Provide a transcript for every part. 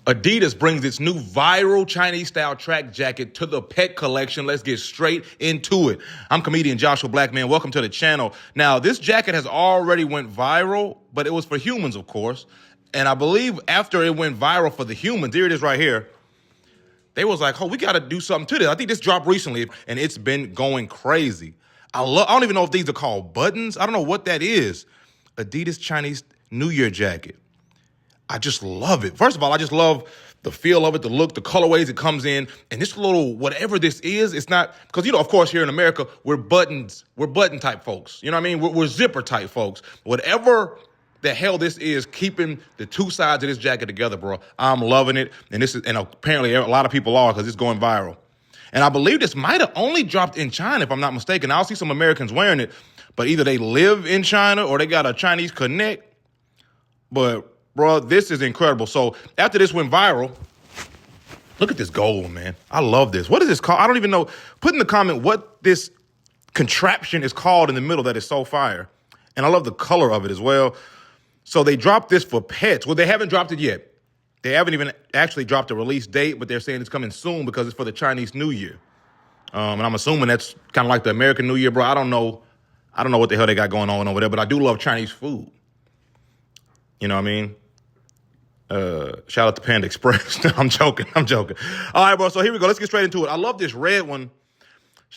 Adidas brings its new viral Chinese-style track jacket to the pet collection. Let's get straight into it. I'm comedian Joshua Blackman. Welcome to the channel. Now, this jacket has already went viral, but it was for humans, of course. And I believe after it went viral for the humans, here it is right here, they was like, oh, we got to do something to this. I think this dropped recently, and it's been going crazy. I don't even know if these are called buttons. I don't know what that is. Adidas Chinese New Year jacket. I just love it. First of all, I just love the feel of it, the look, the colorways it comes in, and this little, whatever this is, it's not, because, of course, here in America, we're button type folks. You know what I mean? We're zipper type folks. Whatever the hell this is, keeping the two sides of this jacket together, bro. I'm loving it, and apparently a lot of people are because it's going viral. And I believe this might have only dropped in China, if I'm not mistaken. I'll see some Americans wearing it, but either they live in China or they got a Chinese connect. But bro, this is incredible. So after this went viral, look at this gold, man. I love this. What is this called? I don't even know. Put in the comment what this contraption is called in the middle that is so fire. And I love the color of it as well. So they dropped this for pets. Well, they haven't dropped it yet. They haven't even actually dropped a release date, but they're saying it's coming soon because it's for the Chinese New Year. And I'm assuming that's kind of like the American New Year, bro. I don't know what the hell they got going on over there, but I do love Chinese food. You know what I mean? Shout out to Panda Express. No, I'm joking. All right, bro. So here we go. Let's get straight into it. I love this red one.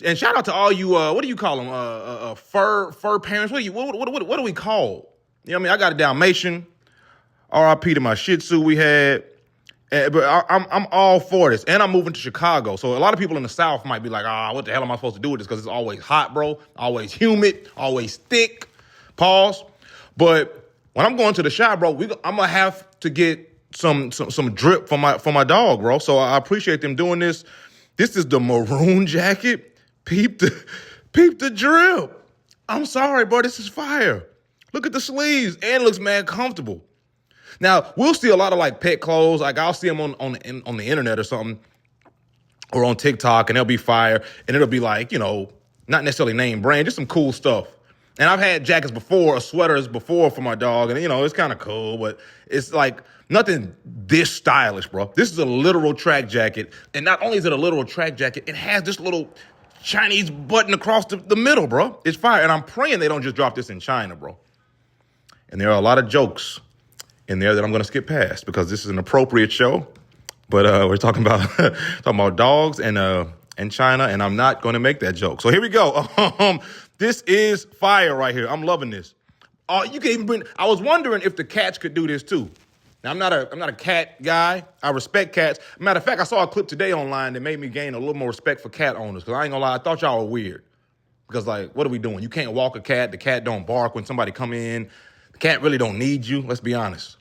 And shout out to all you, what do you call them? Fur parents. What do we call? You know what I mean? I got a Dalmatian. R.I.P. to my Shih Tzu we had. But I'm all for this. And I'm moving to Chicago. So a lot of people in the South might be like, what the hell am I supposed to do with this? Because it's always hot, bro. Always humid. Always thick. Pause. But when I'm going to the shop, bro, I'm gonna have to get some drip for my dog, bro. So I appreciate them doing this. This is the maroon jacket. Peep the drip. I'm sorry, bro. This is fire. Look at the sleeves, and it looks mad comfortable. Now we'll see a lot of like pet clothes. Like I'll see them on the internet or something, or on TikTok, and they'll be fire, and it'll be like not necessarily name brand, just some cool stuff. And I've had jackets before, or sweaters before for my dog, and it's kind of cool, but it's like nothing this stylish, bro. This is a literal track jacket, and not only is it a literal track jacket, it has this little Chinese button across the middle, bro. It's fire, and I'm praying they don't just drop this in China, bro. And there are a lot of jokes in there that I'm going to skip past because this is an appropriate show, but we're talking about dogs and China, and I'm not going to make that joke. So here we go. This is fire right here. I'm loving this. You can even bring. I was wondering if the cats could do this too. Now I'm not a cat guy. I respect cats. Matter of fact, I saw a clip today online that made me gain a little more respect for cat owners. Because I ain't gonna lie, I thought y'all were weird. Because like, what are we doing? You can't walk a cat. The cat don't bark when somebody come in. The cat really don't need you. Let's be honest.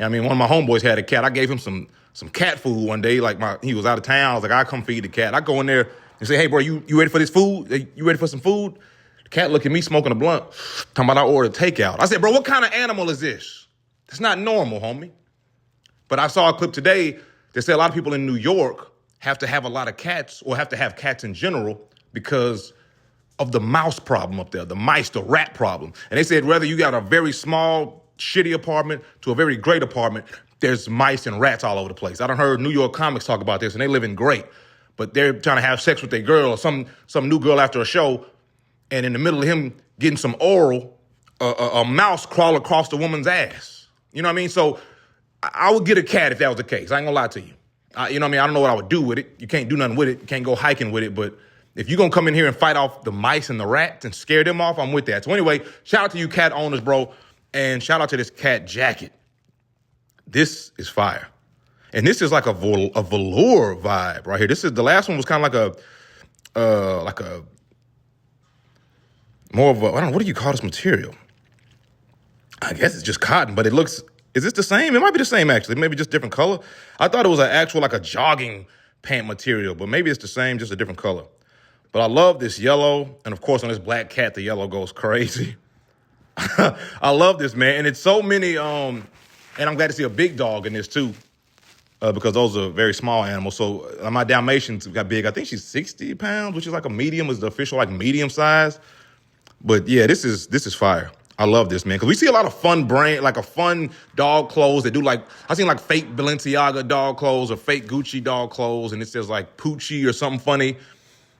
I mean, one of my homeboys had a cat. I gave him some cat food one day. Like he was out of town. I was like, I come feed the cat. I go in there and say, hey, bro, you ready for this food? You ready for some food? The cat look at me smoking a blunt, talking about I ordered takeout. I said, bro, what kind of animal is this? It's not normal, homie. But I saw a clip today that said a lot of people in New York have to have a lot of cats or have to have cats in general because of the mouse problem up there, the mice, the rat problem. And they said whether you got a very small, shitty apartment to a very great apartment, there's mice and rats all over the place. I done heard New York comics talk about this, and they living great. But they're trying to have sex with their girl or some new girl after a show, and in the middle of him getting some oral, a mouse crawl across the woman's ass. You know what I mean? So I would get a cat if that was the case. I ain't gonna lie to you. You know what I mean? I don't know what I would do with it. You can't do nothing with it. You can't go hiking with it. But if you're gonna come in here and fight off the mice and the rats and scare them off, I'm with that. So anyway, shout out to you cat owners, bro. And shout out to this cat jacket. This is fire. And this is like a velour vibe right here. The last one was kind of like a more of a, I don't know, what do you call this material? I guess it's just cotton, but it looks, is this the same? It might be the same, actually. Maybe just different color. I thought it was an actual, like a jogging pant material, but maybe it's the same, just a different color. But I love this yellow. And of course, on this black cat, the yellow goes crazy. I love this, man. And it's so many, and I'm glad to see a big dog in this too, because those are very small animals. So my Dalmatians got big. I think she's 60 pounds, which is like a medium, is the official like medium size. But yeah, this is fire. I love this, man, because we see a lot of fun brand, like a fun dog clothes that do like, I seen like fake Balenciaga dog clothes or fake Gucci dog clothes, and it says like Poochie or something funny.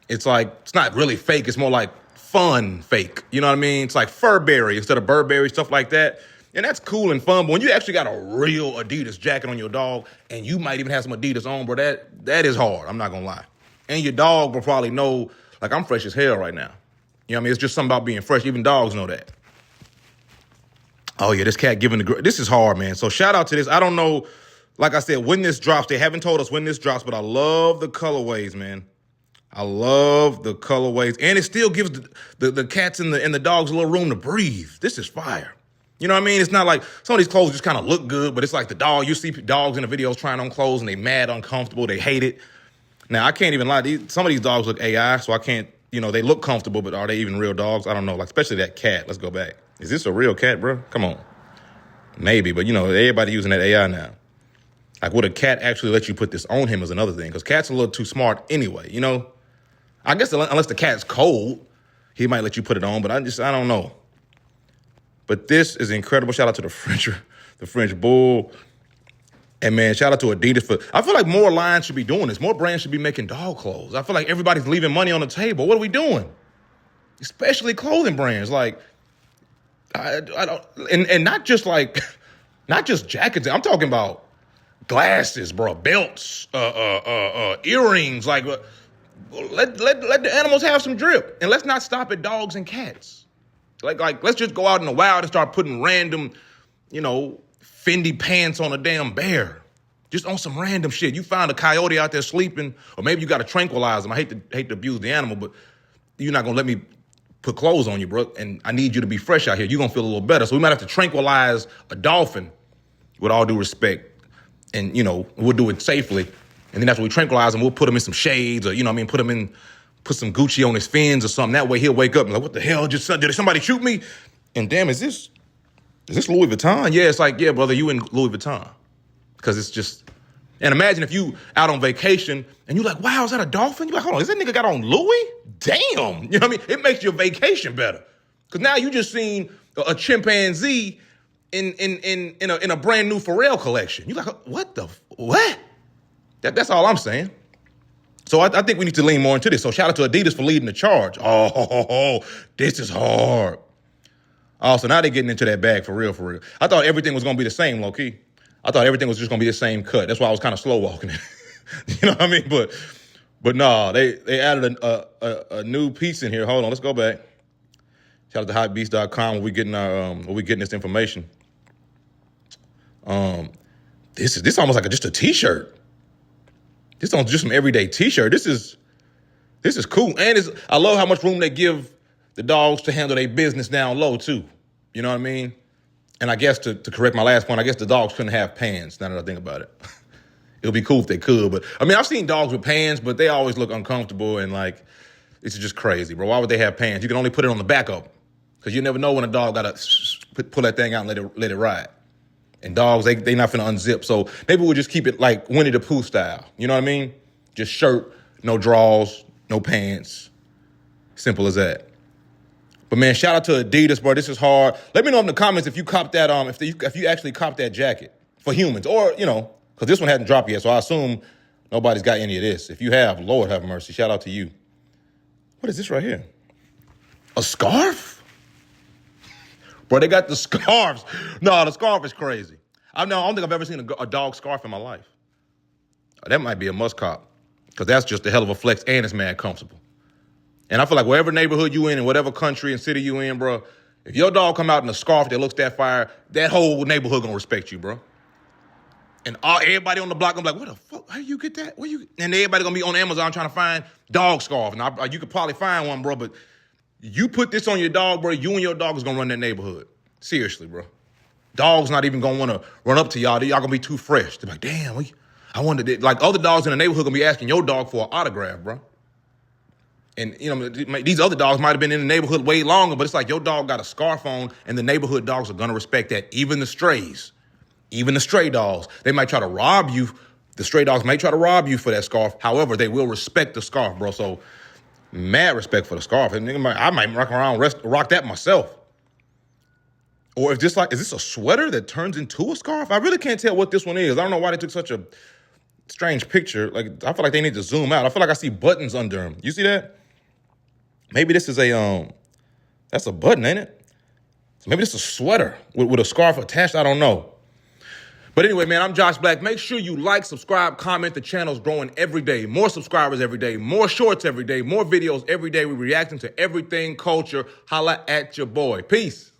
It's like, it's not really fake. It's more like fun fake. You know what I mean? It's like Furberry instead of Burberry, stuff like that. And that's cool and fun. But when you actually got a real Adidas jacket on your dog, and you might even have some Adidas on, bro, that is hard. I'm not going to lie. And your dog will probably know, like, I'm fresh as hell right now. You know what I mean? It's just something about being fresh. Even dogs know that. Oh, yeah, this cat giving this is hard, man. So shout out to this. I don't know, like I said, when this drops. They haven't told us when this drops, but I love the colorways, man. I love the colorways. And it still gives the cats and the dogs a little room to breathe. This is fire. You know what I mean? It's not like some of these clothes just kind of look good, but it's like the dog. You see dogs in the videos trying on clothes and they mad, uncomfortable. They hate it. Now, I can't even lie. Some of these dogs look AI, so I can't, they look comfortable, but are they even real dogs? I don't know. Like, especially that cat. Let's go back. Is this a real cat, bro? Come on. Maybe, but everybody using that AI now. Like, would a cat actually let you put this on him is another thing, because cats are a little too smart anyway, I guess unless the cat's cold, he might let you put it on, but I don't know. But this is incredible. Shout out to the French Bull. And, man, shout out to Adidas I feel like more lines should be doing this. More brands should be making dog clothes. I feel like everybody's leaving money on the table. What are we doing? Especially clothing brands. Like, I don't, and not just jackets. I'm talking about glasses, bro, belts, earrings. Like, let the animals have some drip, and let's not stop at dogs and cats. Like let's just go out in the wild and start putting random, Fendi pants on a damn bear, just on some random shit. You found a coyote out there sleeping, or maybe you got to tranquilize them. I hate to abuse the animal, but you're not gonna let me put clothes on you, bro, and I need you to be fresh out here. You're going to feel a little better. So we might have to tranquilize a dolphin, with all due respect, and, we'll do it safely. And then after we tranquilize him, we'll put him in some shades or, put some Gucci on his fins or something. That way he'll wake up and like, what the hell? Did somebody shoot me? And damn, is this Louis Vuitton? Yeah, it's like, yeah, brother, you in Louis Vuitton. Because it's just... And imagine if you out on vacation and you're like, wow, is that a dolphin? You're like, hold on, is that nigga got on Louis? Damn. You know what I mean? It makes your vacation better. Because now you just seen a chimpanzee in a brand new Pharrell collection. You're like, what? That's all I'm saying. So I think we need to lean more into this. So shout out to Adidas for leading the charge. Oh, this is hard. Oh, so now they're getting into that bag for real. I thought everything was going to be the same, low-key. I thought everything was just going to be the same cut. That's why I was kind of slow walking it. You know what I mean? But no, they added a new piece in here. Hold on, let's go back. Shout out to Hypebeast.com where we getting this information. This is almost like just a t-shirt. This is just some everyday t-shirt. This is cool. And I love how much room they give the dogs to handle their business down low too. You know what I mean? And I guess to correct my last point, I guess the dogs couldn't have pants, now that I think about it. It would be cool if they could, but I mean, I've seen dogs with pants, but they always look uncomfortable and like, it's just crazy, bro. Why would they have pants? You can only put it on the back of them because you never know when a dog got to pull that thing out and let it ride. And dogs, they not finna unzip. So maybe we'll just keep it like Winnie the Pooh style. You know what I mean? Just shirt, no drawers, no pants. Simple as that. But man, shout out to Adidas, bro. This is hard. Let me know in the comments if you copped that, if you actually copped that jacket for humans, or because this one hadn't dropped yet, so I assume nobody's got any of this. If you have, Lord have mercy. Shout out to you. What is this right here? A scarf? Bro, they got the scarves. No, the scarf is crazy. I don't think I've ever seen a dog scarf in my life. That might be a must cop, because that's just a hell of a flex, and it's mad comfortable. And I feel like wherever neighborhood you in whatever country and city you in, bro, if your dog come out in a scarf that looks that fire, that whole neighborhood gonna respect you, bro. And everybody on the block gonna be like, what the fuck? How do you get that? And everybody gonna be on Amazon trying to find dog scarf. Now, you could probably find one, bro, but you put this on your dog, bro, you and your dog is gonna run that neighborhood. Seriously, bro. Dog's not even gonna wanna run up to y'all. Y'all gonna be too fresh. They're like, damn, I wanted, like other dogs in the neighborhood gonna be asking your dog for an autograph, bro. And, these other dogs might have been in the neighborhood way longer, but it's like your dog got a scarf on, and the neighborhood dogs are going to respect that. Even the strays, even the stray dogs, they might try to rob you. The stray dogs might try to rob you for that scarf. However, they will respect the scarf, bro. So, mad respect for the scarf. And I might rock that myself. Or if this is this a sweater that turns into a scarf? I really can't tell what this one is. I don't know why they took such a strange picture. Like, I feel like they need to zoom out. I feel like I see buttons under them. You see that? Maybe this is that's a button, ain't it? So maybe this is a sweater with a scarf attached. I don't know. But anyway, man, I'm Josh Black. Make sure you like, subscribe, comment. The channel's growing every day. More subscribers every day. More shorts every day. More videos every day. We're reacting to everything culture. Holla at your boy. Peace.